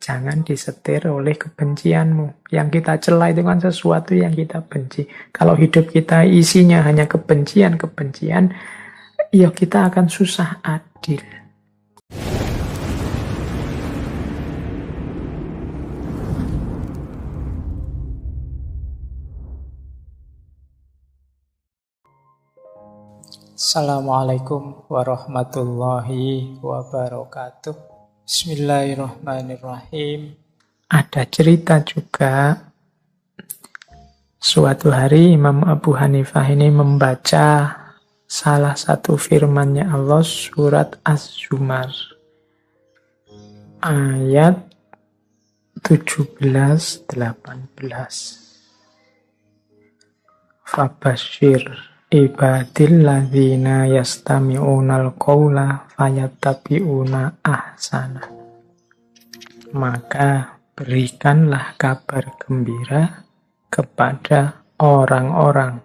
Jangan disetir oleh kebencianmu. Yang kita cela itu kan sesuatu yang kita benci. Kalau hidup kita isinya hanya kebencian-kebencian, ya kita akan susah adil. Assalamualaikum warahmatullahi wabarakatuh. Bismillahirrahmanirrahim. Ada cerita juga. Suatu hari Imam Abu Hanifah ini membaca salah satu firman-Nya Allah surat Az-Zumar ayat 17-18. Fabashir ibadil ladzina yastami'unal qawla fayattabi'una ahsana. Maka berikanlah kabar gembira kepada orang-orang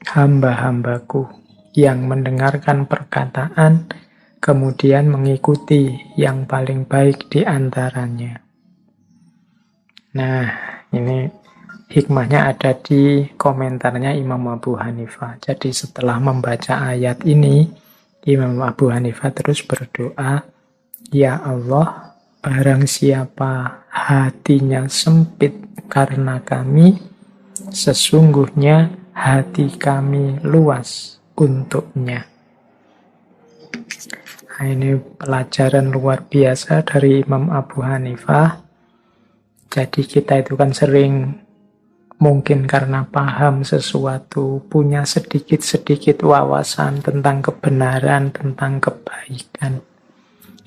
hamba-hambaku yang mendengarkan perkataan kemudian mengikuti yang paling baik di antaranya. Nah, ini hikmahnya ada di komentarnya Imam Abu Hanifah. Jadi setelah membaca ayat ini, Imam Abu Hanifah terus berdoa, ya Allah, barang siapa hatinya sempit karena kami, sesungguhnya hati kami luas untuknya. Nah, ini pelajaran luar biasa dari Imam Abu Hanifah. Jadi kita itu kan sering mungkin karena paham sesuatu, punya sedikit-sedikit wawasan tentang kebenaran, tentang kebaikan.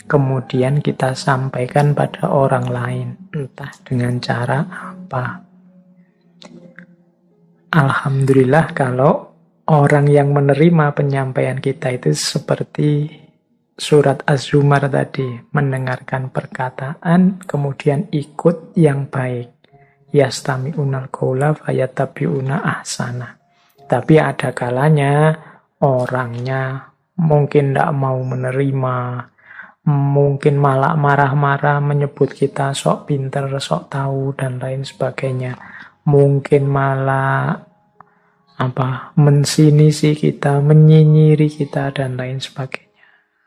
Kemudian kita sampaikan pada orang lain, entah dengan cara apa. Alhamdulillah kalau orang yang menerima penyampaian kita itu seperti surat Az-Zumar tadi, mendengarkan perkataan, kemudian ikut yang baik. Yastami'unal qawla fayattabi'una ahsana. Tapi ada kalanya orangnya mungkin tidak mau menerima, mungkin malah marah-marah menyebut kita sok pinter, sok tahu dan lain sebagainya. Mungkin malah mensinisi kita, menyinyiri kita dan lain sebagainya.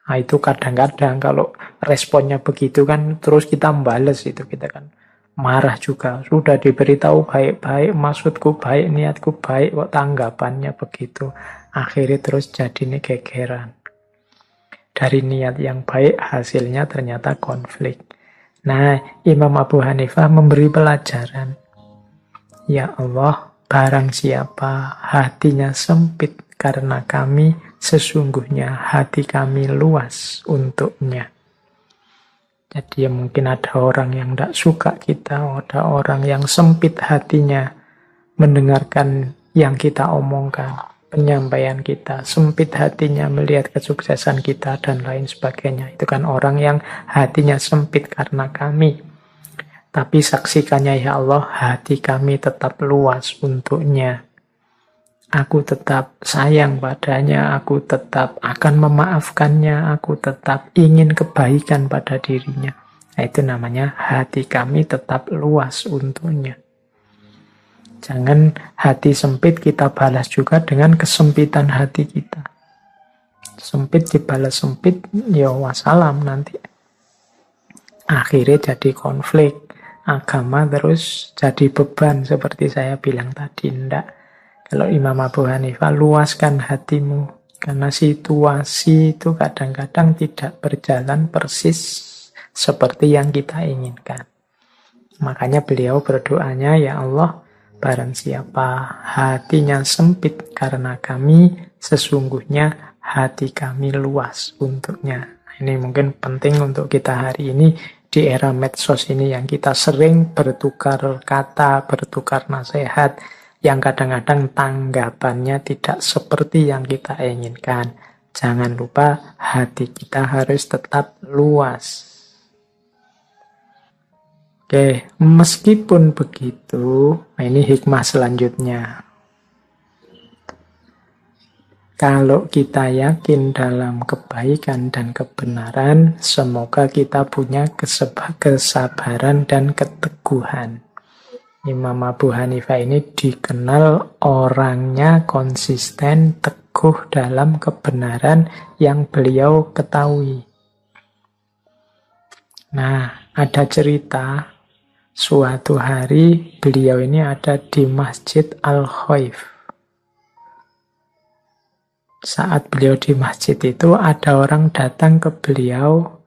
Nah, itu kadang-kadang kalau responnya begitu kan terus kita membalas itu, kita kan marah juga. Sudah diberitahu baik-baik, maksudku baik, niatku baik, kok tanggapannya begitu. Akhirnya terus jadi ini gegeran. Dari niat yang baik, hasilnya ternyata konflik. Nah, Imam Abu Hanifah memberi pelajaran. Ya Allah, barang siapa hatinya sempit karena kami, sesungguhnya hati kami luas untuknya. Jadi ya mungkin ada orang yang tidak suka kita, ada orang yang sempit hatinya mendengarkan yang kita omongkan, penyampaian kita, sempit hatinya melihat kesuksesan kita dan lain sebagainya. Itu kan orang yang hatinya sempit karena kami. Tapi saksikannya ya Allah, hati kami tetap luas untuknya. Aku tetap sayang padanya, aku tetap akan memaafkannya, aku tetap ingin kebaikan pada dirinya. Nah, itu namanya hati kami tetap luas untuknya. Jangan hati sempit kita balas juga dengan kesempitan hati kita. Sempit dibalas sempit, ya wassalam nanti. Akhirnya jadi konflik. Agama terus jadi beban seperti saya bilang tadi. Ndak. Kalau Imam Abu Hanifah, luaskan hatimu. Karena situasi itu kadang-kadang tidak berjalan persis seperti yang kita inginkan. Makanya beliau berdoanya, ya Allah, barang siapa hatinya sempit karena kami, sesungguhnya hati kami luas untuknya. Ini mungkin penting untuk kita hari ini di era medsos ini yang kita sering bertukar kata, bertukar nasihat, yang kadang-kadang tanggapannya tidak seperti yang kita inginkan. Jangan lupa hati kita harus tetap luas. Oke, meskipun begitu, ini hikmah selanjutnya. Kalau kita yakin dalam kebaikan dan kebenaran, semoga kita punya kesabaran dan keteguhan. Imam Abu Hanifah ini dikenal orangnya konsisten, teguh dalam kebenaran yang beliau ketahui. Nah, ada cerita suatu hari beliau ini ada di Masjid Al-Khaif. Saat beliau di masjid itu ada orang datang ke beliau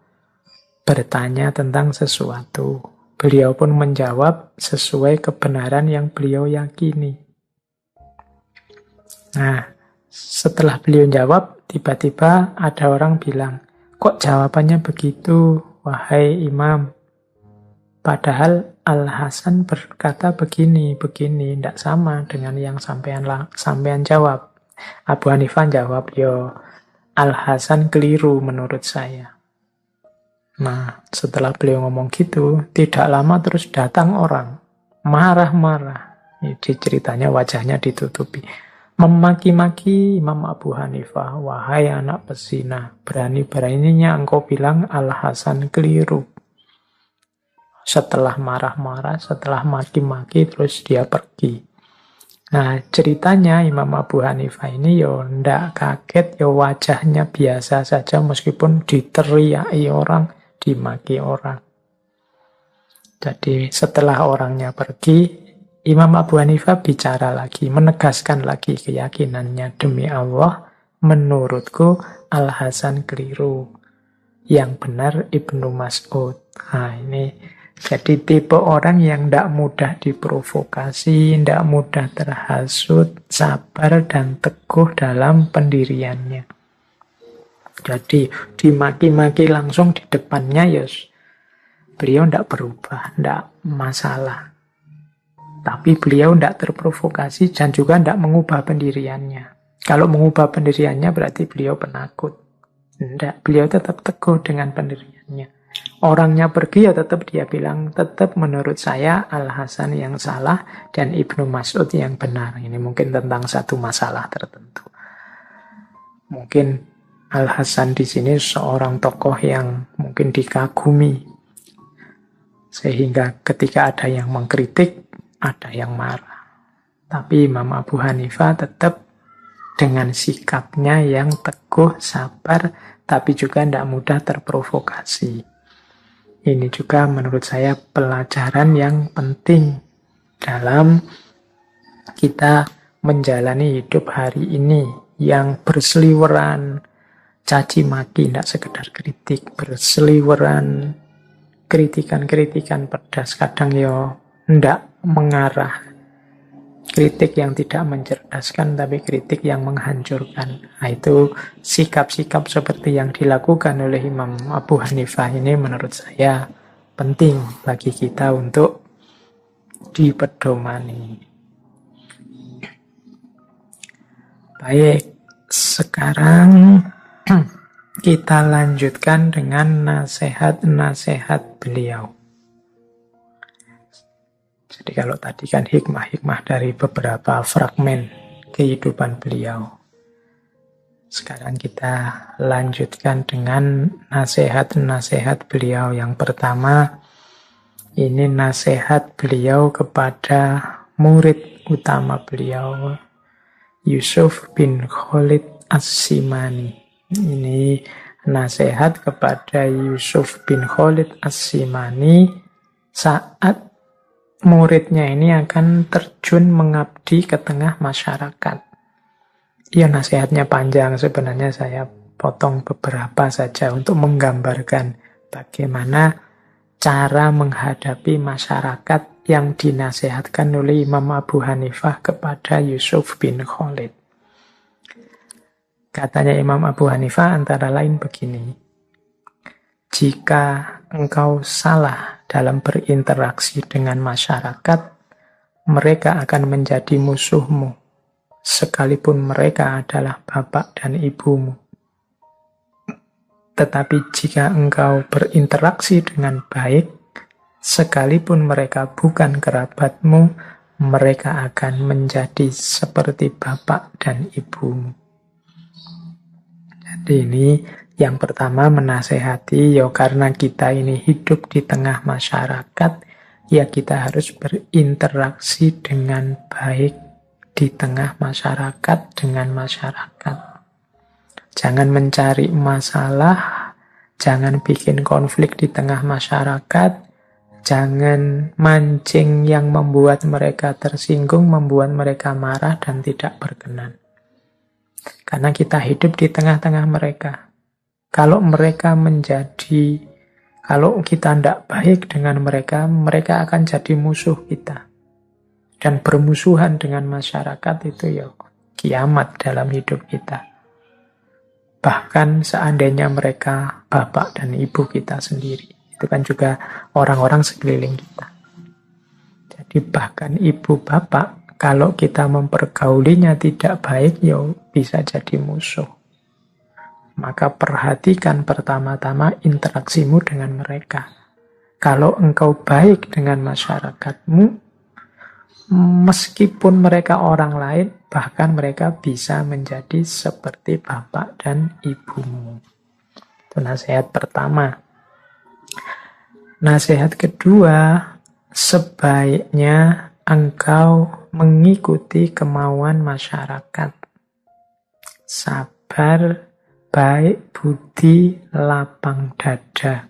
bertanya tentang sesuatu. Beliau pun menjawab sesuai kebenaran yang beliau yakini. Nah, setelah beliau jawab, tiba-tiba ada orang bilang, kok jawabannya begitu, wahai imam? Padahal Al-Hasan berkata begini, tidak sama dengan yang sampean jawab. Abu Hanifah jawab, yo Al-Hasan keliru menurut saya. Nah, setelah beliau ngomong gitu, tidak lama terus datang orang, marah-marah. Ini ceritanya wajahnya ditutupi. Memaki-maki Imam Abu Hanifah, wahai anak pezina, berani-beraninya engkau bilang Al-Hasan keliru. Setelah marah-marah, setelah maki-maki, terus dia pergi. Nah, ceritanya Imam Abu Hanifah ini ndak kaget, wajahnya biasa saja meskipun diteriaki orang, dimaki orang. Jadi setelah orangnya pergi, Imam Abu Hanifah bicara lagi, menegaskan lagi keyakinannya, demi Allah, menurutku Al-Hasan keliru. Yang benar Ibnu Mas'ud. Nah, ini jadi tipe orang yang tidak mudah diprovokasi, tidak mudah terhasut, sabar dan teguh dalam pendiriannya. Jadi dimaki-maki langsung di depannya, beliau tidak berubah, tidak masalah. Tapi beliau tidak terprovokasi dan juga tidak mengubah pendiriannya. Kalau mengubah pendiriannya berarti beliau penakut. Tidak, beliau tetap teguh dengan pendiriannya. Orangnya pergi tetap dia bilang, tetap menurut saya Al-Hasan yang salah dan Ibnu Mas'ud yang benar. Ini mungkin tentang satu masalah tertentu. Mungkin Al-Hasan di sini seorang tokoh yang mungkin dikagumi. Sehingga ketika ada yang mengkritik, ada yang marah. Tapi Imam Abu Hanifah tetap dengan sikapnya yang teguh, sabar, tapi juga tidak mudah terprovokasi. Ini juga menurut saya pelajaran yang penting dalam kita menjalani hidup hari ini yang berseliweran caci maki, tidak sekedar kritik, berseliweran kritikan-kritikan pedas, kadang tidak mengarah, kritik yang tidak mencerdaskan tapi kritik yang menghancurkan. Nah, itu sikap-sikap seperti yang dilakukan oleh Imam Abu Hanifah ini menurut saya penting bagi kita untuk dipedomani. Baik, sekarang kita lanjutkan dengan nasihat-nasihat beliau. Jadi kalau tadi kan hikmah-hikmah dari beberapa fragmen kehidupan beliau. Sekarang kita lanjutkan dengan nasihat-nasihat beliau. Yang pertama, ini nasihat beliau kepada murid utama beliau, Yusuf bin Khalid As-Simani. Ini nasihat kepada Yusuf bin Khalid As-Simani saat muridnya ini akan terjun mengabdi ke tengah masyarakat. Ya, nasihatnya panjang, sebenarnya saya potong beberapa saja untuk menggambarkan bagaimana cara menghadapi masyarakat yang dinasihatkan oleh Imam Abu Hanifah kepada Yusuf bin Khalid. Katanya Imam Abu Hanifah antara lain begini, jika engkau salah dalam berinteraksi dengan masyarakat, mereka akan menjadi musuhmu, sekalipun mereka adalah bapak dan ibumu. Tetapi jika engkau berinteraksi dengan baik, sekalipun mereka bukan kerabatmu, mereka akan menjadi seperti bapak dan ibumu. Ini yang pertama menasehati, ya karena kita ini hidup di tengah masyarakat, ya kita harus berinteraksi dengan baik di tengah masyarakat dengan masyarakat. Jangan mencari masalah, jangan bikin konflik di tengah masyarakat, jangan mancing yang membuat mereka tersinggung, membuat mereka marah dan tidak berkenan. Karena kita hidup di tengah-tengah mereka. Kalau kita tidak baik dengan mereka, mereka akan jadi musuh kita. Dan bermusuhan dengan masyarakat itu ya kiamat dalam hidup kita. Bahkan seandainya mereka bapak dan ibu kita sendiri. Itu kan juga orang-orang sekeliling kita. Jadi bahkan ibu bapak, kalau kita mempergaulinya tidak baik, ya bisa jadi musuh. Maka perhatikan pertama-tama interaksimu dengan mereka. Kalau engkau baik dengan masyarakatmu, meskipun mereka orang lain, bahkan mereka bisa menjadi seperti bapak dan ibumu. Itu nasihat pertama. Nasihat kedua, sebaiknya engkau mengikuti kemauan masyarakat. Sabar, baik budi, lapang dada.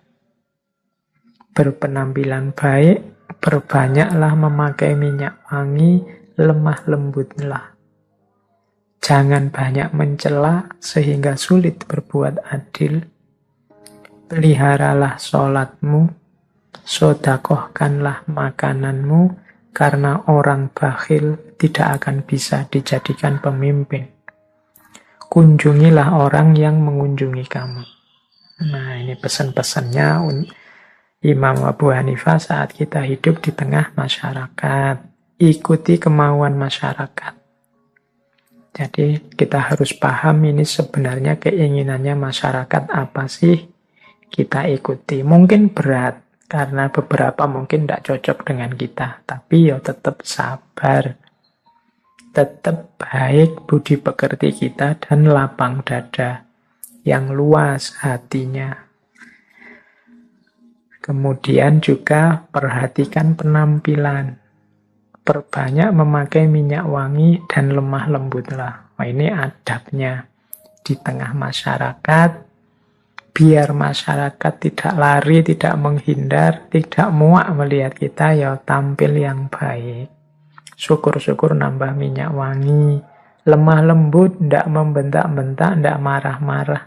Berpenampilan baik, berbanyaklah memakai minyak wangi, lemah lembutlah. Jangan banyak mencela sehingga sulit berbuat adil. Peliharalah sholatmu, sodakohkanlah makananmu, karena orang bakhil tidak akan bisa dijadikan pemimpin. Kunjungilah orang yang mengunjungi kamu. Nah, ini pesan-pesannya Imam Abu Hanifah saat kita hidup di tengah masyarakat. Ikuti kemauan masyarakat. Jadi kita harus paham ini sebenarnya keinginannya masyarakat apa sih, kita ikuti. Mungkin berat, karena beberapa mungkin tidak cocok dengan kita. Tapi ya tetap sabar. Tetap baik budi pekerti kita dan lapang dada. Yang luas hatinya. Kemudian juga perhatikan penampilan. Perbanyak memakai minyak wangi dan lemah lembutlah. Wah, ini adabnya di tengah masyarakat. Biar masyarakat tidak lari, tidak menghindar, tidak muak melihat kita, ya tampil yang baik. Syukur-syukur nambah minyak wangi. Lemah lembut, tidak membentak-bentak, tidak marah-marah.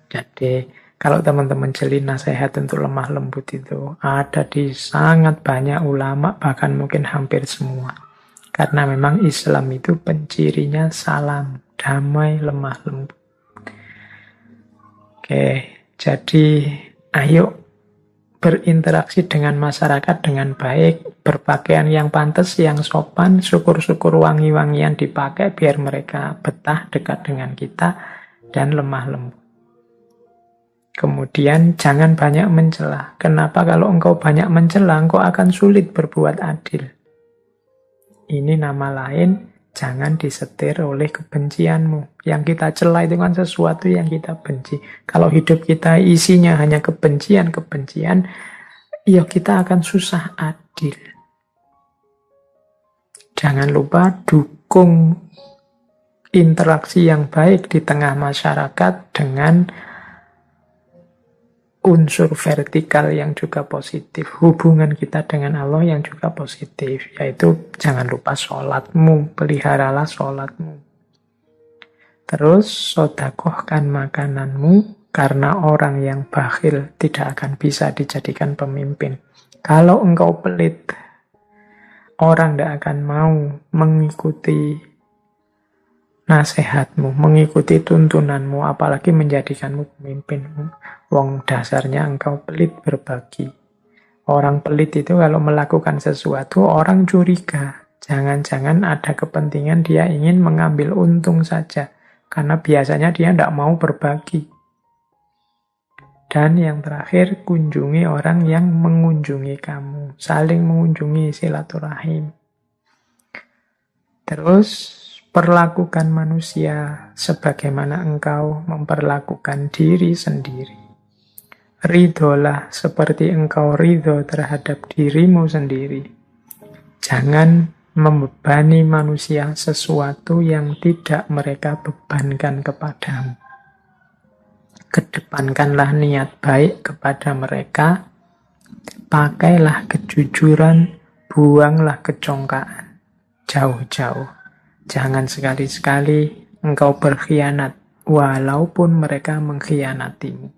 Jadi kalau teman-teman jeli nasihat untuk lemah lembut itu ada di sangat banyak ulama, bahkan mungkin hampir semua. Karena memang Islam itu pencirinya salam, damai, lemah lembut. Oke, jadi ayo berinteraksi dengan masyarakat dengan baik, berpakaian yang pantas, yang sopan, syukur-syukur wangi-wangian dipakai biar mereka betah dekat dengan kita dan lemah lembut. Kemudian jangan banyak mencela. Kenapa? Kalau engkau banyak mencela, engkau akan sulit berbuat adil. Ini nama lain, jangan disetir oleh kebencianmu. Yang kita cela itu kan sesuatu yang kita benci. Kalau hidup kita isinya hanya kebencian-kebencian, ya kita akan susah adil. Jangan lupa dukung interaksi yang baik di tengah masyarakat dengan unsur vertikal yang juga positif. Hubungan kita dengan Allah yang juga positif. Yaitu jangan lupa sholatmu. Peliharalah sholatmu. Terus sodakohkan makananmu. Karena orang yang bakhil tidak akan bisa dijadikan pemimpin. Kalau engkau pelit, orang tidak akan mau mengikuti nasihatmu, mengikuti tuntunanmu, apalagi menjadikanmu pemimpin. Wong dasarnya engkau pelit berbagi. Orang pelit itu kalau melakukan sesuatu, orang curiga. Jangan-jangan ada kepentingan dia ingin mengambil untung saja. Karena biasanya dia tidak mau berbagi. Dan yang terakhir, kunjungi orang yang mengunjungi kamu. Saling mengunjungi, silaturahim. Terus Perlakukan manusia sebagaimana engkau memperlakukan diri sendiri. Ridholah seperti engkau ridho terhadap dirimu sendiri. Jangan membebani manusia sesuatu yang tidak mereka bebankan kepadamu. Kedepankanlah niat baik kepada mereka, pakailah kejujuran, buanglah kecongkaan. Jauh-jauh. Jangan sekali-sekali engkau berkhianat, walaupun mereka mengkhianatimu.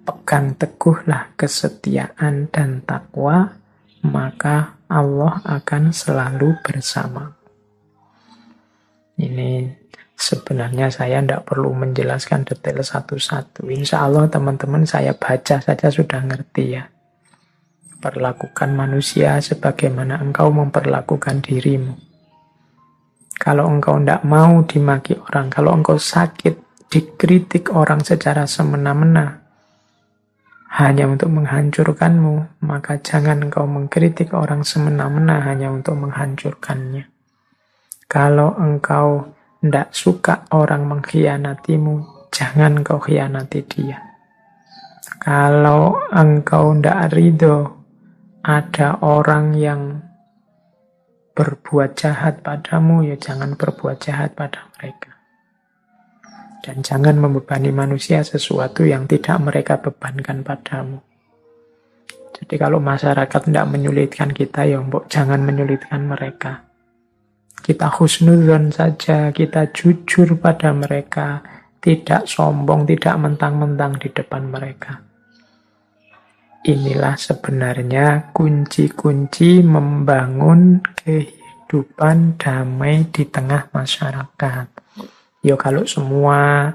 Pegang teguhlah kesetiaan dan takwa, maka Allah akan selalu bersama. Ini sebenarnya saya tidak perlu menjelaskan detail satu-satu. Insya Allah teman-teman saya baca saja sudah ngerti ya. Perlakukan manusia sebagaimana engkau memperlakukan dirimu. Kalau engkau tidak mau dimaki orang, kalau engkau sakit, dikritik orang secara semena-mena, hanya untuk menghancurkanmu, maka jangan engkau mengkritik orang semena-mena hanya untuk menghancurkannya. Kalau engkau tidak suka orang mengkhianatimu, jangan engkau khianati dia. Kalau engkau tidak ridho ada orang yang berbuat jahat padamu, ya jangan berbuat jahat pada mereka. Dan jangan membebani manusia sesuatu yang tidak mereka bebankan padamu. Jadi kalau masyarakat tidak menyulitkan kita, ya mbok jangan menyulitkan mereka. Kita husnudzon saja, kita jujur pada mereka, tidak sombong, tidak mentang-mentang di depan mereka. Inilah sebenarnya kunci-kunci membangun kehidupan damai di tengah masyarakat. Ya kalau semua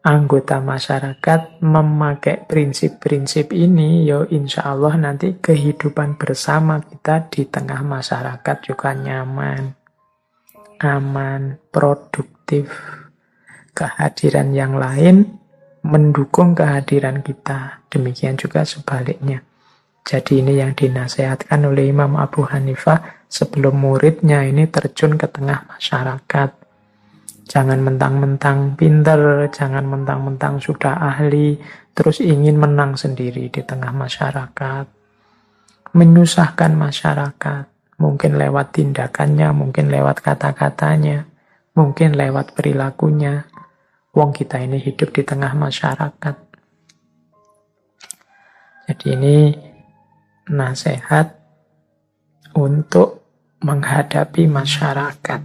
anggota masyarakat memakai prinsip-prinsip ini, ya insya Allah nanti kehidupan bersama kita di tengah masyarakat juga nyaman, aman, produktif. Kehadiran yang lain mendukung kehadiran kita. Demikian juga sebaliknya. Jadi ini yang dinasihatkan oleh Imam Abu Hanifah sebelum muridnya ini terjun ke tengah masyarakat. Jangan mentang-mentang pinter, jangan mentang-mentang sudah ahli, terus ingin menang sendiri di tengah masyarakat. Menyusahkan masyarakat, mungkin lewat tindakannya, mungkin lewat kata-katanya, mungkin lewat perilakunya. Wong kita ini hidup di tengah masyarakat. Jadi ini nasihat untuk menghadapi masyarakat.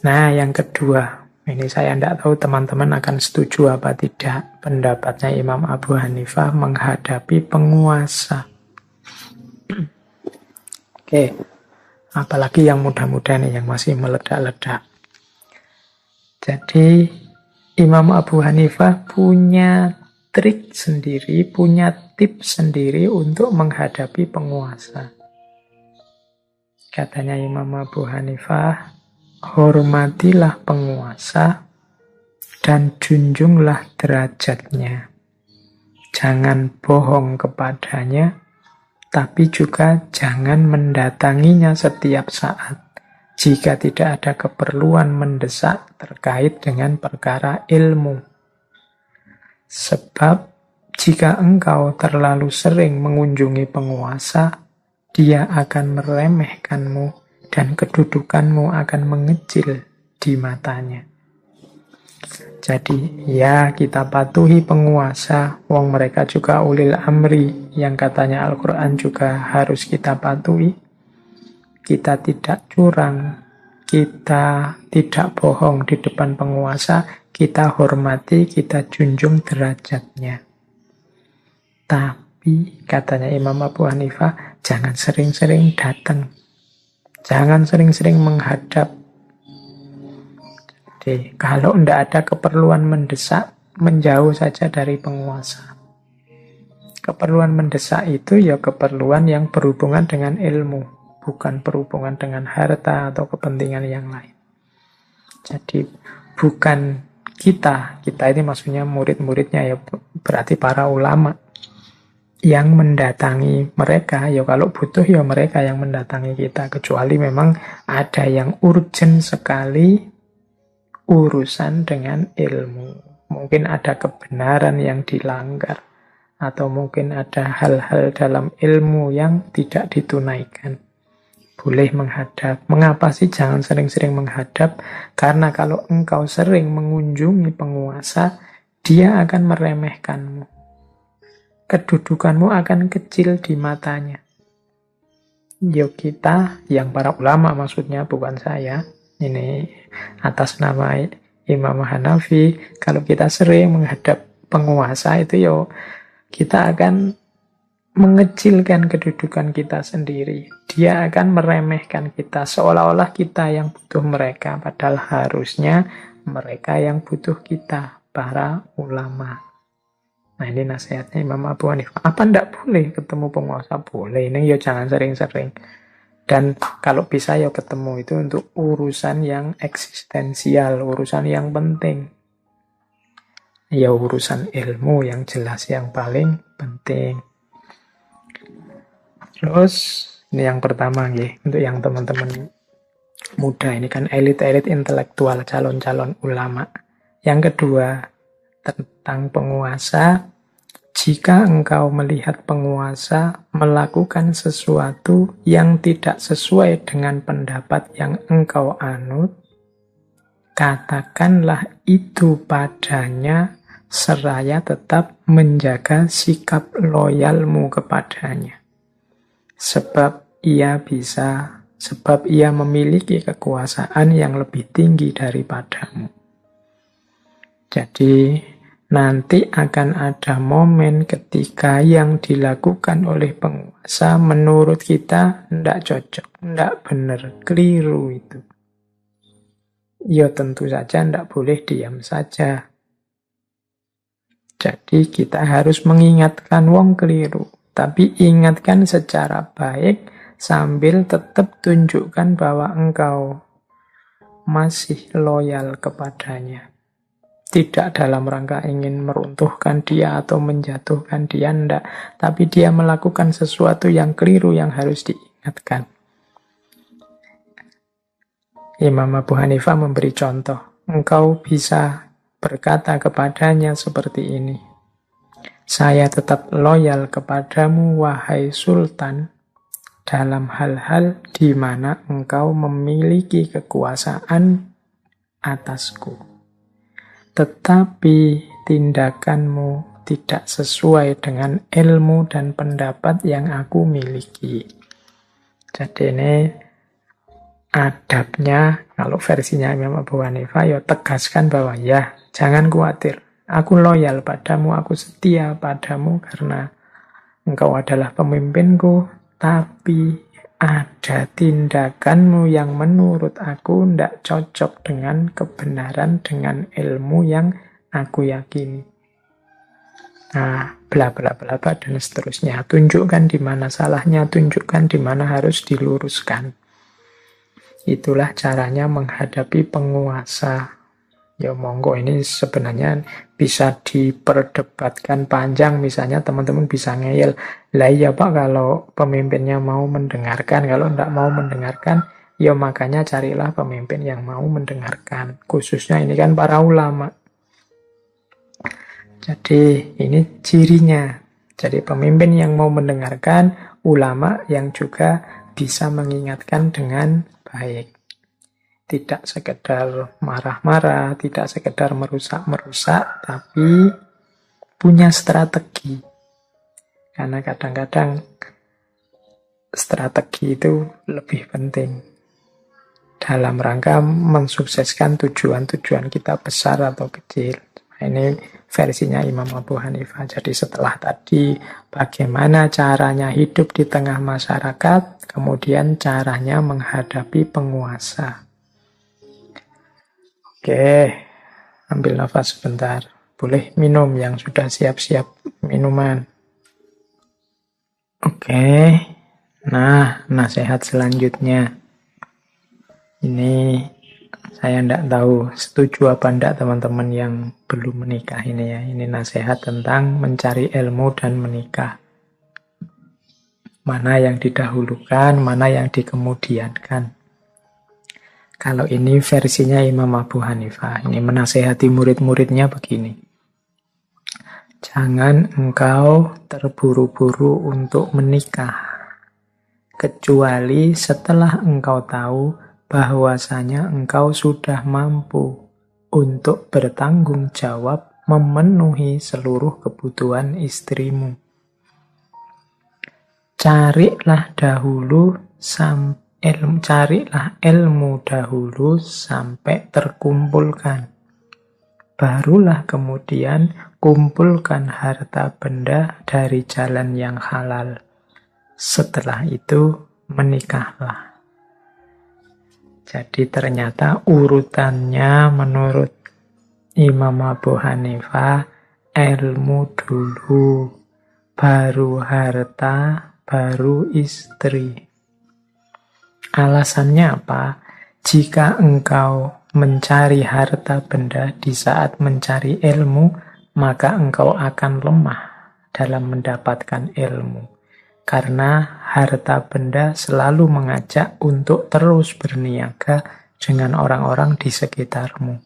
Nah, yang kedua, ini saya tidak tahu teman-teman akan setuju apa tidak. Pendapatnya Imam Abu Hanifah menghadapi penguasa. Oke, apalagi yang muda-muda nih, yang masih meledak-ledak. Jadi Imam Abu Hanifah punya trik sendiri, punya tips sendiri untuk menghadapi penguasa. Katanya Imam Abu Hanifah, hormatilah penguasa dan junjunglah derajatnya. Jangan bohong kepadanya, tapi juga jangan mendatanginya setiap saat jika tidak ada keperluan mendesak terkait dengan perkara ilmu. Sebab jika engkau terlalu sering mengunjungi penguasa, dia akan meremehkanmu dan kedudukanmu akan mengecil di matanya. Jadi ya kita patuhi penguasa, wong mereka juga ulil amri yang katanya Al-Quran juga harus kita patuhi. Kita tidak curang, kita tidak bohong di depan penguasa, kita hormati, kita junjung derajatnya. Tapi katanya Imam Abu Hanifah, jangan sering-sering datang. Jangan sering-sering menghadap. Jadi kalau tidak ada keperluan mendesak, menjauh saja dari penguasa. Keperluan mendesak itu ya keperluan yang berhubungan dengan ilmu, bukan berhubungan dengan harta atau kepentingan yang lain. Jadi bukan kita ini maksudnya murid-muridnya ya, berarti para ulama. yang mendatangi mereka. Ya kalau butuh ya mereka yang mendatangi kita. Kecuali memang ada yang urgent sekali urusan dengan ilmu. Mungkin ada kebenaran yang dilanggar. Atau mungkin ada hal-hal dalam ilmu yang tidak ditunaikan. Boleh menghadap. Mengapa sih jangan sering-sering menghadap? Karena kalau engkau sering mengunjungi penguasa, dia akan meremehkanmu. Kedudukanmu akan kecil di matanya. Yo kita, yang para ulama maksudnya, bukan saya. Ini atas nama Imam Hanafi. Kalau kita sering menghadap penguasa itu yo kita akan mengecilkan kedudukan kita sendiri. Dia akan meremehkan kita seolah-olah kita yang butuh mereka. Padahal harusnya mereka yang butuh kita, para ulama. Nah ini nasihatnya Imam Abu Hanifah. Apa ndak boleh ketemu penguasa? Boleh. Ini ya jangan sering-sering. Dan kalau bisa ya ketemu itu untuk urusan yang eksistensial, urusan yang penting. Ya urusan ilmu yang jelas yang paling penting. Terus ini yang pertama ya, untuk yang teman-teman muda ini kan elit-elit intelektual, calon-calon ulama. Yang kedua tentang penguasa, jika engkau melihat penguasa melakukan sesuatu yang tidak sesuai dengan pendapat yang engkau anut, katakanlah itu padanya seraya tetap menjaga sikap loyalmu kepadanya. Sebab ia memiliki kekuasaan yang lebih tinggi daripadamu. Jadi nanti akan ada momen ketika yang dilakukan oleh penguasa menurut kita tidak cocok, tidak benar, keliru itu. Ya tentu saja tidak boleh diam saja. Jadi kita harus mengingatkan wong keliru. Tapi ingatkan secara baik sambil tetap tunjukkan bahwa engkau masih loyal kepadanya. Tidak dalam rangka ingin meruntuhkan dia atau menjatuhkan dia, enggak. Tapi dia melakukan sesuatu yang keliru yang harus diingatkan. Imam Abu Hanifah memberi contoh. Engkau bisa berkata kepadanya seperti ini. Saya tetap loyal kepadamu, wahai Sultan, dalam hal-hal di mana engkau memiliki kekuasaan atasku. Tetapi tindakanmu tidak sesuai dengan ilmu dan pendapat yang aku miliki. Jadi ini adabnya, kalau versinya Imam Abu Hanifah, ya tegaskan bahwa ya, jangan khawatir. Aku loyal padamu, aku setia padamu karena engkau adalah pemimpinku, tapi ada tindakanmu yang menurut aku tidak cocok dengan kebenaran, dengan ilmu yang aku yakini. Nah, bla bla bla bla dan seterusnya. Tunjukkan di mana salahnya, tunjukkan di mana harus diluruskan. Itulah caranya menghadapi penguasa. Ya monggo, ini sebenarnya bisa diperdebatkan panjang. Misalnya teman-teman bisa ngeyel, lah iya Pak kalau pemimpinnya mau mendengarkan, kalau tidak mau mendengarkan, ya makanya carilah pemimpin yang mau mendengarkan. Khususnya ini kan para ulama. Jadi ini cirinya. Jadi pemimpin yang mau mendengarkan, ulama yang juga bisa mengingatkan dengan baik. Tidak sekedar marah-marah, tidak sekedar merusak-merusak, tapi punya strategi. Karena kadang-kadang strategi itu lebih penting dalam rangka mensukseskan tujuan-tujuan kita besar atau kecil. Ini versinya Imam Abu Hanifah. Jadi setelah tadi bagaimana caranya hidup di tengah masyarakat, kemudian caranya menghadapi penguasa. Oke, ambil nafas sebentar. Boleh minum yang sudah siap-siap minuman. Oke, nah nasihat selanjutnya. Ini saya tidak tahu setuju apa tidak teman-teman yang belum menikah ini ya. Ini nasihat tentang mencari ilmu dan menikah. Mana yang didahulukan, mana yang dikemudiankan. Kalau ini versinya Imam Abu Hanifah. Ini menasehati murid-muridnya begini. Jangan engkau terburu-buru untuk menikah, kecuali setelah engkau tahu bahwasanya engkau sudah mampu untuk bertanggung jawab memenuhi seluruh kebutuhan istrimu. Carilah ilmu dahulu sampai terkumpulkan. Barulah kemudian kumpulkan harta benda dari jalan yang halal. Setelah itu menikahlah. Jadi ternyata urutannya menurut Imam Abu Hanifah, ilmu dulu, baru harta, baru istri. Alasannya apa? Jika engkau mencari harta benda di saat mencari ilmu, maka engkau akan lemah dalam mendapatkan ilmu. Karena harta benda selalu mengajak untuk terus berniaga dengan orang-orang di sekitarmu.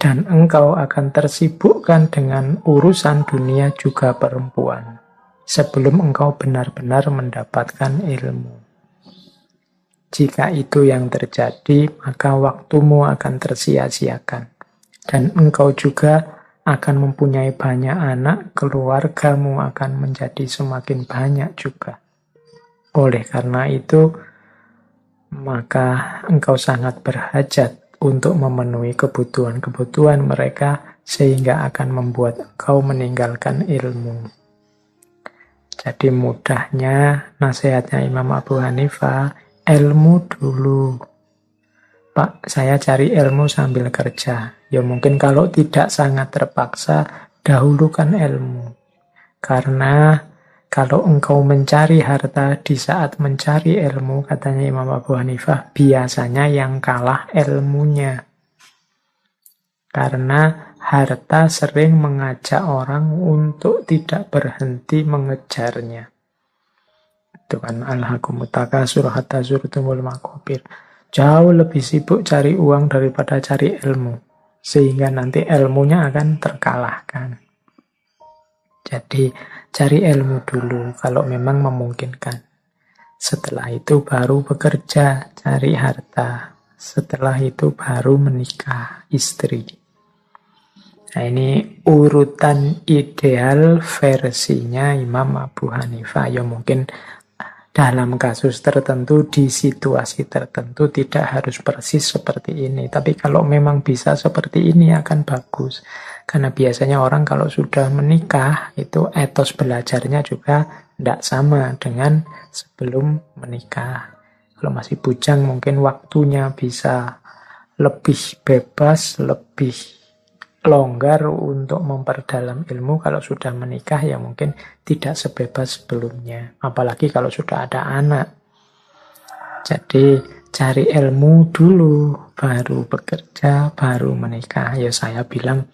Dan engkau akan tersibukkan dengan urusan dunia juga perempuan sebelum engkau benar-benar mendapatkan ilmu. Jika itu yang terjadi, maka waktumu akan tersia-siakan. Dan engkau juga akan mempunyai banyak anak, keluargamu akan menjadi semakin banyak juga. Oleh karena itu, maka engkau sangat berhajat untuk memenuhi kebutuhan-kebutuhan mereka, sehingga akan membuat engkau meninggalkan ilmu. Jadi mudahnya nasihatnya Imam Abu Hanifah, ilmu dulu. Pak, saya cari ilmu sambil kerja. Ya mungkin kalau tidak sangat terpaksa, dahulukan ilmu. Karena kalau engkau mencari harta di saat mencari ilmu, katanya Imam Abu Hanifah, biasanya yang kalah ilmunya. Karena harta sering mengajak orang untuk tidak berhenti mengejarnya. Itu kan alhaakumut takasur hatta zurtumul maqabir. Jauh lebih sibuk cari uang daripada cari ilmu. Sehingga nanti ilmunya akan terkalahkan. Jadi cari ilmu dulu kalau memang memungkinkan. Setelah itu baru bekerja, cari harta. Setelah itu baru menikah, istri. Nah ini urutan ideal versinya Imam Abu Hanifah. Ya mungkin dalam kasus tertentu, di situasi tertentu tidak harus persis seperti ini. Tapi kalau memang bisa seperti ini akan bagus. Karena biasanya orang kalau sudah menikah, itu etos belajarnya juga tidak sama dengan sebelum menikah. Kalau masih bujang mungkin waktunya bisa lebih bebas, lebih longgar untuk memperdalam ilmu. Kalau sudah menikah ya mungkin tidak sebebas sebelumnya. Apalagi kalau sudah ada anak. Jadi cari ilmu dulu, baru bekerja, baru menikah. Ya saya bilang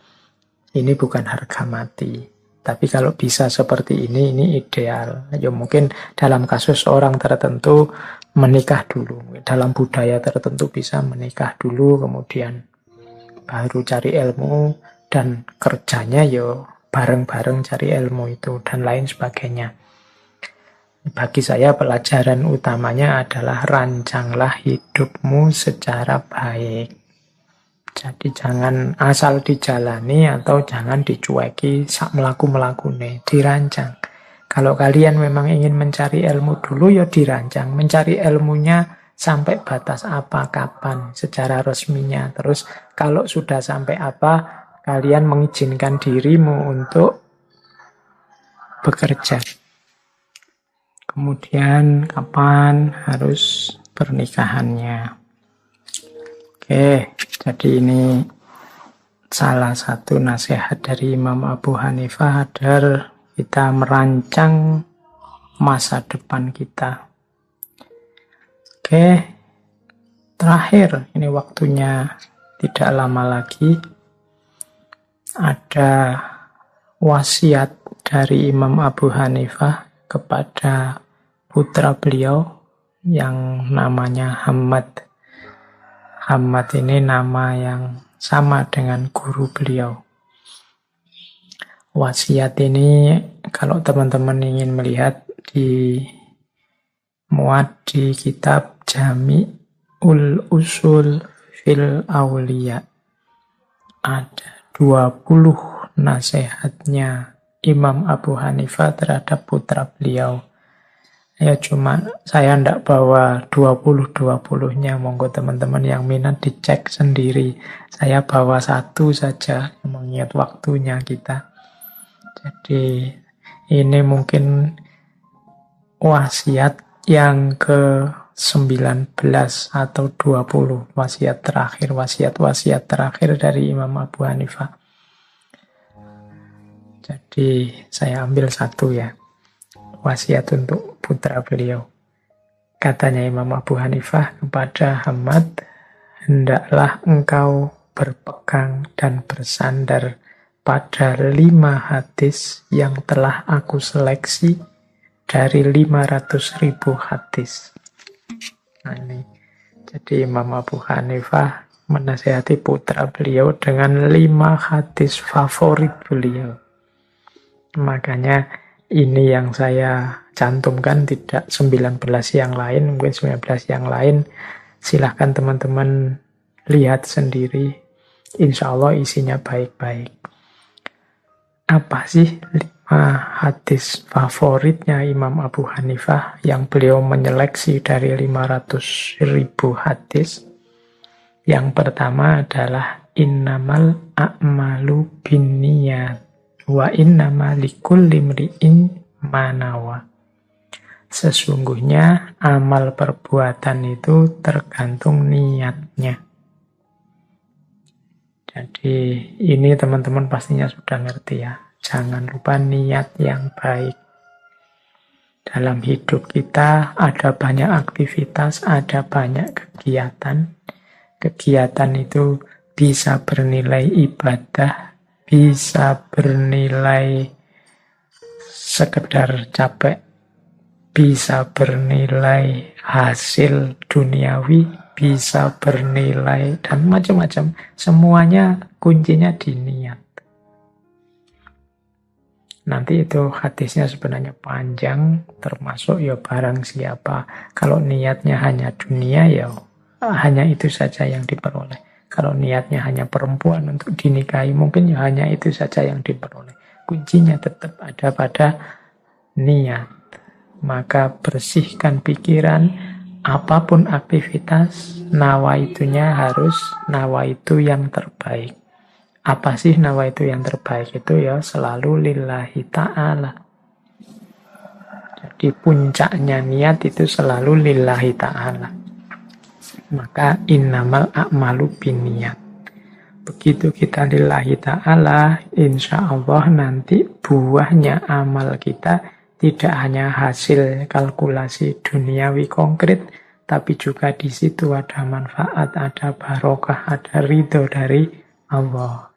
ini bukan harga mati. Tapi kalau bisa seperti ini ideal. Ya mungkin dalam kasus orang tertentu menikah dulu. Dalam budaya tertentu bisa menikah dulu, kemudian baru cari ilmu, dan kerjanya yo bareng-bareng cari ilmu itu, dan lain sebagainya. Bagi saya pelajaran utamanya adalah rancanglah hidupmu secara baik. Jadi jangan asal dijalani atau jangan dicueki sak melaku-melakune, dirancang. Kalau kalian memang ingin mencari ilmu dulu ya dirancang, mencari ilmunya sampai batas apa, kapan, secara resminya. Terus kalau sudah sampai apa, kalian mengizinkan dirimu untuk bekerja. Kemudian kapan harus pernikahannya. Oke, jadi ini salah satu nasihat dari Imam Abu Hanifah agar kita merancang masa depan kita. Oke, terakhir, ini waktunya tidak lama lagi. Ada wasiat dari Imam Abu Hanifah kepada putra beliau yang namanya Hamad. Hamad ini nama yang sama dengan guru beliau. Wasiat ini kalau teman-teman ingin melihat muat di kitab Jami'ul Usul fil Auliya. Ada 20 nasihatnya Imam Abu Hanifah terhadap putra beliau. Ya cuma saya ndak bawa 20-20-nya, monggo teman-teman yang minat dicek sendiri. Saya bawa satu saja, mengingat waktunya kita. Jadi ini mungkin wasiat yang ke-19 atau 20, wasiat-wasiat terakhir dari Imam Abu Hanifah. Jadi saya ambil satu ya, wasiat untuk putra beliau. Katanya Imam Abu Hanifah kepada Hamad, hendaklah engkau berpegang dan bersandar pada 5 hadis yang telah aku seleksi dari 500.000 hadis. Nah ini, jadi Imam Abu Hanifah menasihati putra beliau dengan 5 hadis favorit beliau. Makanya ini yang saya cantumkan, tidak 19 yang lain, mungkin 19 yang lain. Silahkan teman-teman lihat sendiri. Insya Allah isinya baik-baik. Apa sih 5 hadis favoritnya Imam Abu Hanifah yang beliau menyeleksi dari 500.000 hadis? Yang pertama adalah innamal a'malu binniyat wa innama likulli imri'in ma nawa. Sesungguhnya amal perbuatan itu tergantung niatnya. Jadi ini teman-teman pastinya sudah ngerti ya. Jangan lupa niat yang baik. Dalam hidup kita ada banyak aktivitas, ada banyak kegiatan. Kegiatan itu bisa bernilai ibadah, bisa bernilai sekedar capek, bisa bernilai hasil duniawi, bisa bernilai dan macam-macam. Semuanya kuncinya di niat. Nanti itu hadisnya sebenarnya panjang, termasuk ya barang siapa. Kalau niatnya hanya dunia, ya hanya itu saja yang diperoleh. Kalau niatnya hanya perempuan untuk dinikahi, mungkin ya hanya itu saja yang diperoleh. Kuncinya tetap ada pada niat. Maka bersihkan pikiran, apapun aktivitas, nawaitunya harus nawaitu yang terbaik. Apa sih nawaitu yang terbaik itu? Ya selalu lillahi ta'ala. Jadi puncaknya niat itu selalu lillahi ta'ala. Maka innamal a'malu binniyat. Begitu kita lillahi ta'ala, insya Allah nanti buahnya amal kita tidak hanya hasil kalkulasi duniawi konkret, tapi juga di situ ada manfaat, ada barokah, ada ridho dari Allah.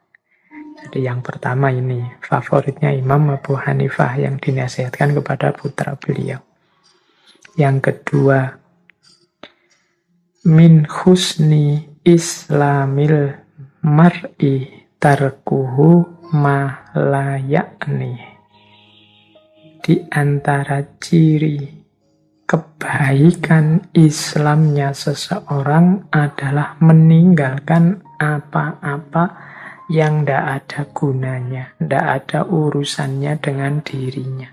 Jadi yang pertama ini, favoritnya Imam Abu Hanifah yang dinasihatkan kepada putra beliau. Yang kedua, min husni islamil mar'i tarkuhu ma la ya'ni. Di antara ciri kebaikan Islamnya seseorang adalah meninggalkan apa-apa yang tidak ada gunanya, tidak ada urusannya dengan dirinya.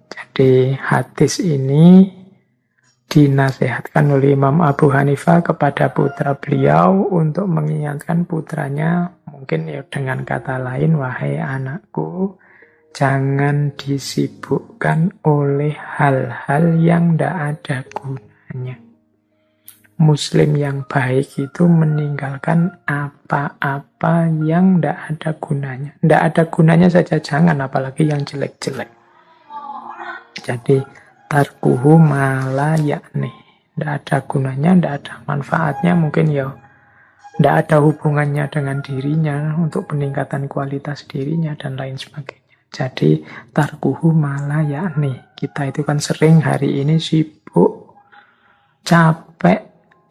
Jadi hadis ini dinasihatkan oleh Imam Abu Hanifah kepada putra beliau untuk mengingatkan putranya, mungkin ya dengan kata lain, wahai anakku, jangan disibukkan oleh hal-hal yang tidak ada gunanya. Muslim yang baik itu meninggalkan apa-apa yang tidak ada gunanya. Tidak ada gunanya saja jangan, apalagi yang jelek-jelek. Jadi tarkuhu mala yakni. Tidak ada gunanya, tidak ada manfaatnya, mungkin ya tidak ada hubungannya dengan dirinya untuk peningkatan kualitas dirinya dan lain sebagainya. Jadi tarkuhu malah yakni. Kita itu kan sering hari ini sibuk, capek,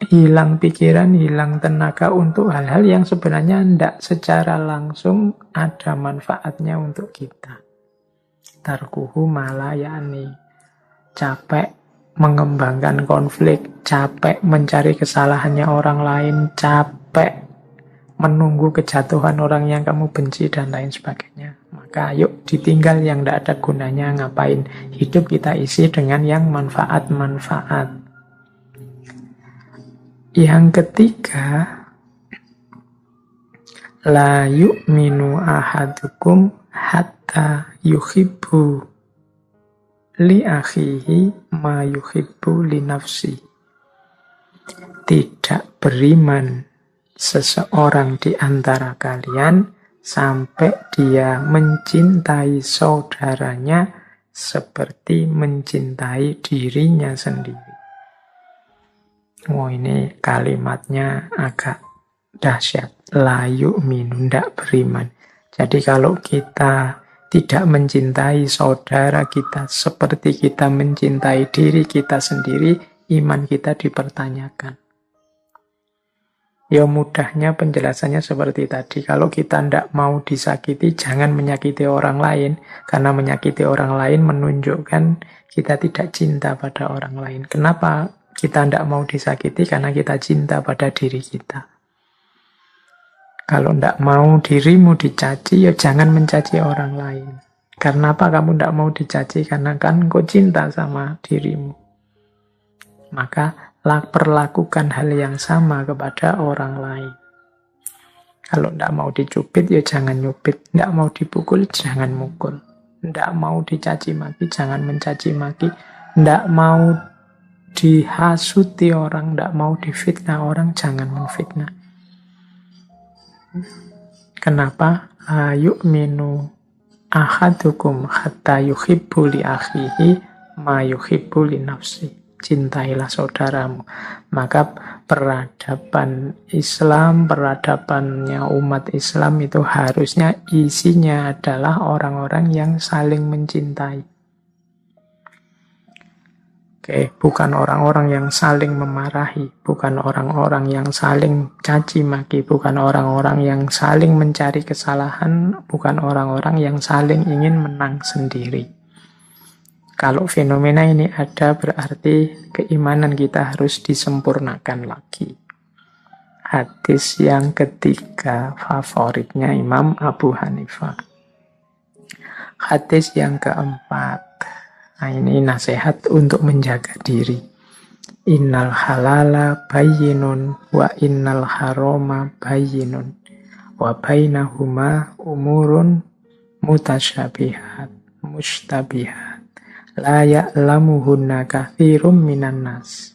hilang pikiran, hilang tenaga untuk hal-hal yang sebenarnya tidak secara langsung ada manfaatnya untuk kita. Tarkuhu malah yakni. Capek mengembangkan konflik, capek mencari kesalahannya orang lain, capek menunggu kejatuhan orang yang kamu benci dan lain sebagainya. Maka yuk ditinggal yang tidak ada gunanya, ngapain hidup kita isi dengan yang manfaat-manfaat. Yang ketiga, la yu'minu ahadukum hatta yuhibbu li akhihi ma yuhibbu li nafsi. Tidak beriman seseorang di antara kalian sampai dia mencintai saudaranya seperti mencintai dirinya sendiri. Ini kalimatnya agak dahsyat. La yu'minu, tidak beriman. Jadi kalau kita tidak mencintai saudara kita seperti kita mencintai diri kita sendiri, iman kita dipertanyakan. Ya mudahnya penjelasannya seperti tadi. Kalau kita tidak mau disakiti, jangan menyakiti orang lain. Karena menyakiti orang lain menunjukkan kita tidak cinta pada orang lain. Kenapa kita tidak mau disakiti? Karena kita cinta pada diri kita. Kalau tidak mau dirimu dicaci, ya jangan mencaci orang lain. Karena apa kamu tidak mau dicaci? Karena kan kau cinta sama dirimu. Maka perlakukan hal yang sama kepada orang lain. Kalau tidak mau dicubit, ya jangan nyubit. Tidak mau dipukul, jangan mukul. Tidak mau dicaci maki, jangan mencaci maki. Tidak mau dihasuti orang, tidak mau difitnah orang, jangan menfitnah. Kenapa? Yu'minu ahadukum hatta yuhibbu li akhihi ma yuhibbu li nafsi. Cintailah saudaramu. Maka peradaban Islam, peradabannya umat Islam itu harusnya isinya adalah orang-orang yang saling mencintai. Bukan orang-orang yang saling memarahi, bukan orang-orang yang saling caci maki, bukan orang-orang yang saling mencari kesalahan, bukan orang-orang yang saling ingin menang sendiri. Kalau fenomena ini ada, berarti keimanan kita harus disempurnakan lagi. Hadis yang ketiga, favoritnya Imam Abu Hanifah. Hadis yang keempat, nah ini nasihat untuk menjaga diri. Innal halala bayyinun wa innal harama bayyinun wa bainahuma umurun mutasyabihat mustabihat. La ya'lamuhunna katsirum minan nas.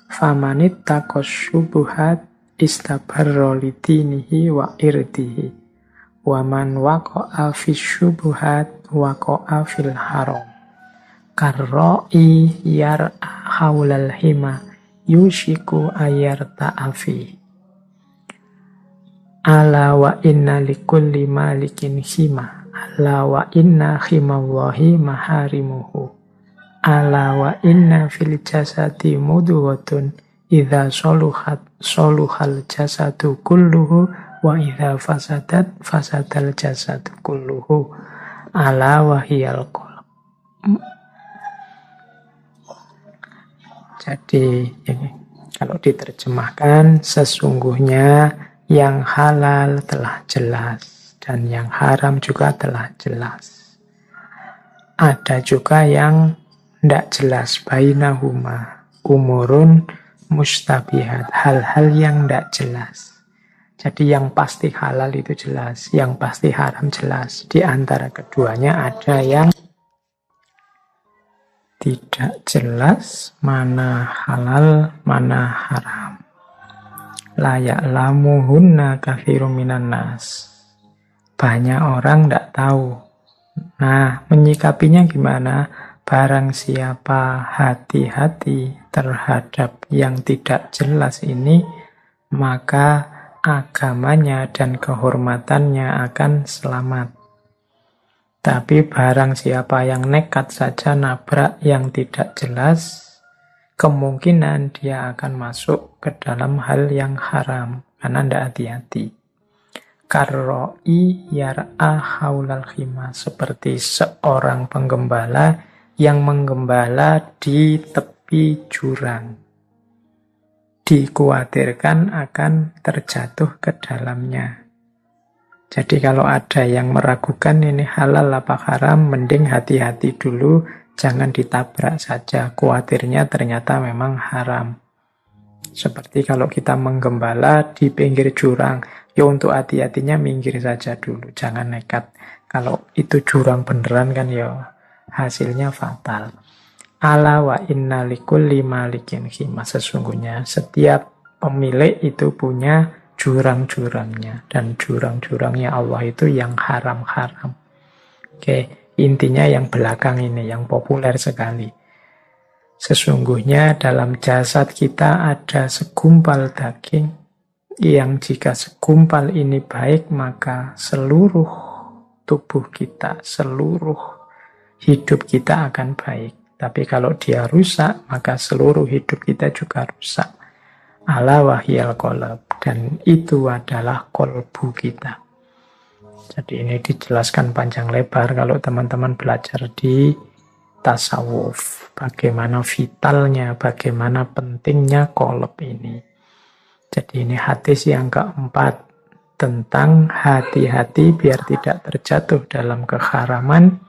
Famanittaqas syubuhat istabarra lidinihi wa irdihi. Wa man waqa'a fis syubuhat waqa'a fil haram. Karra'i yar'a haulal hima yushiku ayarta'a fi. Ala wa inna likulli malikin hima. Ala wa inna himallahi maharimuhu. Ala wa inna fil jasadi mudghotun idza soluhal jasadu kulluhu wa idza fasadat fasadal jasadu kulluhu. Ala wa hiyal qalb. Jadi ini kalau diterjemahkan, sesungguhnya yang halal telah jelas dan yang haram juga telah jelas. Ada juga yang tidak jelas, bainahuma umurun mustabihat, hal-hal yang tidak jelas. Jadi yang pasti halal itu jelas, yang pasti haram jelas. Di antara keduanya ada yang tidak jelas, mana halal, mana haram. La ya'lamuhunna katsirun minan nas. Banyak orang tidak tahu. Nah, menyikapinya gimana? Barang siapa hati-hati terhadap yang tidak jelas ini, maka agamanya dan kehormatannya akan selamat. Tapi barang siapa yang nekat saja nabrak yang tidak jelas, kemungkinan dia akan masuk ke dalam hal yang haram karena tidak hati-hati. Karro'i yar'a haulal khimah, seperti seorang penggembala yang menggembala di tepi jurang. Dikhawatirkan akan terjatuh ke dalamnya. Jadi kalau ada yang meragukan ini halal apa haram, mending hati-hati dulu, jangan ditabrak saja. Khawatirnya ternyata memang haram. Seperti kalau kita menggembala di pinggir jurang, ya untuk hati-hatinya minggir saja dulu, jangan nekat. Kalau itu jurang beneran kan ya hasilnya fatal. Ala wa inna likulli malikin khimah. Sesungguhnya setiap pemilik itu punya jurang-jurangnya. Dan jurang-jurangnya Allah itu yang haram-haram. Oke, intinya yang belakang ini, yang populer sekali. Sesungguhnya dalam jasad kita ada segumpal daging, yang jika segumpal ini baik, maka seluruh tubuh kita, seluruh hidup kita akan baik. Tapi kalau dia rusak, maka seluruh hidup kita juga rusak. Ala wahyal qalb, dan itu adalah kolbu kita. Jadi ini dijelaskan panjang lebar kalau teman-teman belajar di tasawuf. Bagaimana vitalnya, bagaimana pentingnya qalb ini. Jadi ini hadis yang keempat, tentang hati-hati biar tidak terjatuh dalam keharaman.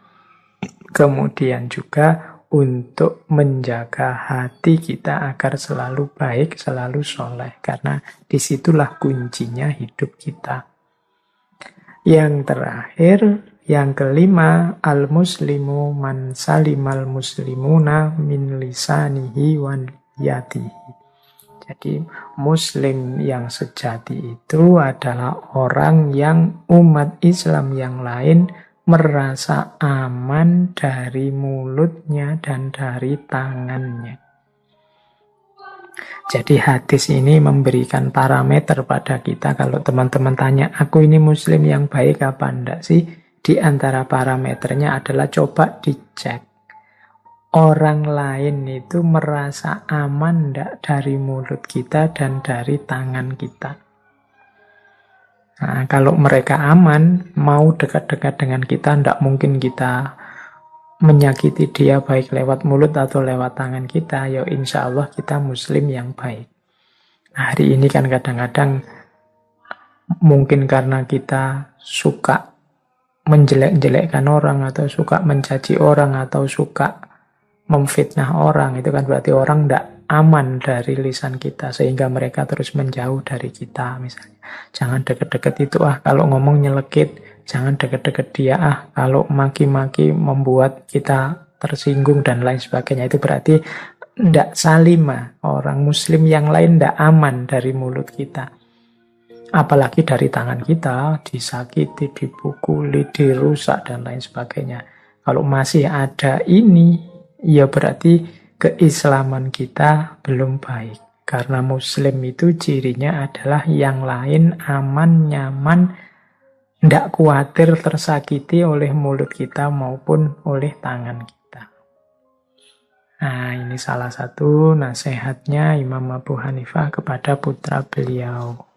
Kemudian juga untuk menjaga hati kita agar selalu baik, selalu soleh. Karena disitulah kuncinya hidup kita. Yang terakhir, yang kelima, al-muslimu man salimal muslimuna min lisanihi wa yadihi. Jadi muslim yang sejati itu adalah orang yang umat Islam yang lain merasa aman dari mulutnya dan dari tangannya. Jadi hadis ini memberikan parameter pada kita. Kalau teman-teman tanya, aku ini muslim yang baik apa enggak sih? Di antara parameternya adalah coba dicek. Orang lain itu merasa aman enggak dari mulut kita dan dari tangan kita. Nah, kalau mereka aman, mau dekat-dekat dengan kita, tidak mungkin kita menyakiti dia baik lewat mulut atau lewat tangan kita. Ya insya Allah kita muslim yang baik. Nah, hari ini kan kadang-kadang mungkin karena kita suka menjelek-jelekkan orang, atau suka mencaci orang, atau suka memfitnah orang, itu kan berarti orang tidak aman dari lisan kita, sehingga mereka terus menjauh dari kita. Misalnya, jangan deket-deket itu kalau ngomong nyelekit, jangan deket-deket dia kalau maki-maki membuat kita tersinggung dan lain sebagainya. Itu berarti tidak salimah, orang muslim yang lain tidak aman dari mulut kita, apalagi dari tangan kita, disakiti, dipukuli, dirusak dan lain sebagainya. Kalau masih ada ini, ya berarti keislaman kita belum baik. Karena muslim itu cirinya adalah yang lain aman, nyaman, tidak khawatir tersakiti oleh mulut kita maupun oleh tangan kita. Nah, ini salah satu nasihatnya Imam Abu Hanifah kepada putra beliau.